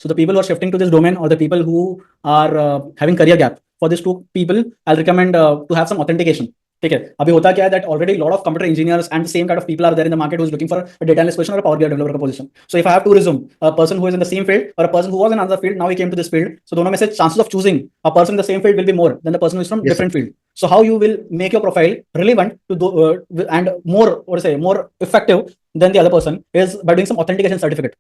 So the people who are shifting to this domain or the people who are having career gap, for these two people, I'll recommend to have some authentication. ठीक है, अभी होता क्या है that already lot of computer engineers and the same kind of people are there in the market who's looking for a data analyst position or a Power BI developer position. So if I have to resume a person who is in the same field or a person who was in another field, now he came to this field. So दोनों में से chances of choosing a person in the same field will be more than the person who is from different field. So how you will make your profile relevant to and more, what to say, more effective than the other person is by doing some authentication certificate.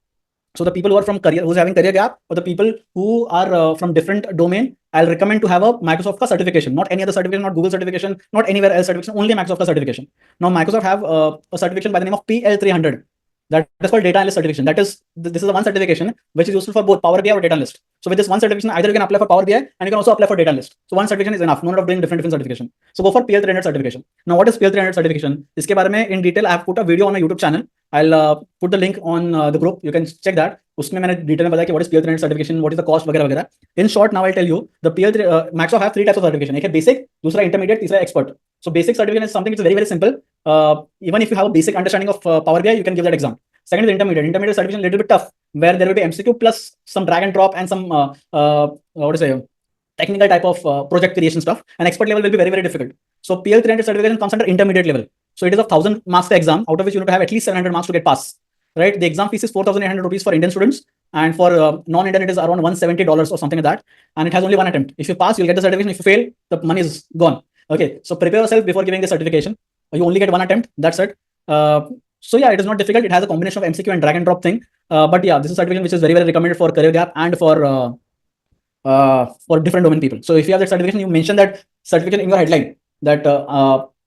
So the people who are from career, who's having career gap, or the people who are from different domain, I'll recommend to have a Microsoft ka certification, not any other certification, not Google certification, not anywhere else certification, only Microsoft ka certification. Now Microsoft have a certification by the name of PL300. That is called data analyst certification. This is the one certification which is useful for both Power BI or data analyst. So with this one certification, either you can apply for Power BI and you can also apply for data analyst. So one certification is enough. No need of doing different certification. So go for PL300 certification. Now what is PL300 certification? इसके बारे में in detail I have put a video on my YouTube channel. I'll put the link on the group. You can check that. उसमें मैंने detail में बताया कि what is PL300 certification, what is the cost वगैरह वगैरह. In short, now I'll tell you the Microsoft have three types of certification. एक है basic, दूसरा intermediate, तीसरा expert. So basic certification is something which is very simple. Even if you have a basic understanding of Power BI, you can give that exam. Second is intermediate. Intermediate certification a little bit tough, where there will be MCQ plus some drag and drop and some what to say, technical type of project creation stuff. And expert level will be very difficult. So PL300 certification comes under intermediate level. So it is a 1,000 marks exam, out of which you need to have at least 700 marks to get pass. Right? The exam fees is 4,800 rupees for Indian students, and for non-Indian it is around $170 or something like that. And it has only one attempt. If you pass, you'll get the certification. If you fail, the money is gone. Okay, so prepare yourself before giving the certification. You only get one attempt. That's it. So yeah, it is not difficult. It has a combination of MCQ and drag and drop thing. But yeah, this is a certification which is very recommended for career gap and for different domain people. So if you have that certification, you mention that certification in your headline that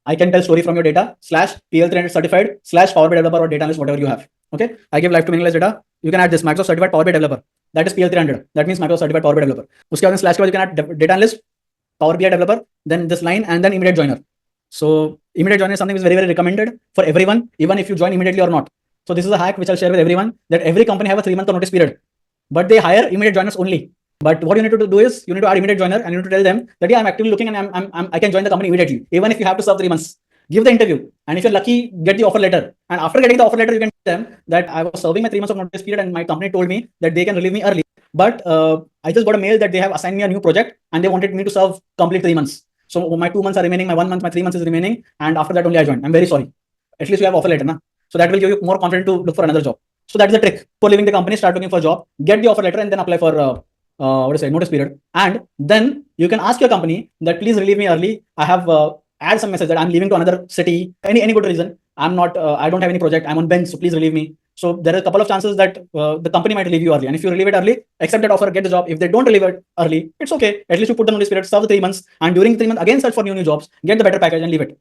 I can tell story from your data / PL300 certified / Power BI developer or data analyst, whatever you have. Okay, I give life to meaningless data. You can add this Microsoft certified Power BI developer. That is PL300. That means Microsoft certified Power BI developer. उसके बाद / के बाद you can add data analyst, Power BI developer, then this line, and then immediate joiner. So immediate joiner is something which is very recommended for everyone, even if you join immediately or not. So this is a hack which I'll share with everyone, that every company have a 3-month notice period, but they hire immediate joiners only. But what you need to do is you need to add immediate joiner and you need to tell them that yeah, I'm actively looking and I can join the company immediately, even if you have to serve 3 months. Give the interview, and if you're lucky, get the offer letter. And after getting the offer letter, you can tell them that I was serving my 3 months of notice period and my company told me that they can relieve me early. But I just got a mail that they have assigned me a new project and they wanted me to serve complete 3 months. So my 2 months are remaining, my 1 month, my 3 months is remaining, and after that only I joined. I'm very sorry. At least you have offer letter, na? So that will give you more confidence to look for another job. So that is the trick for leaving the company. Start looking for a job, get the offer letter, and then apply for what to say, notice period. And then you can ask your company that please relieve me early. I have add some message that I'm leaving to another city. Any good reason. I'm not. I don't have any project. I'm on bench, so please relieve me. So there are a couple of chances that the company might relieve you early. And if you relieve it early, accept that offer, get the job. If they don't relieve it early, it's okay. At least you put the notice period, serve the 3 months, and during 3 months again search for new jobs, get the better package and leave it.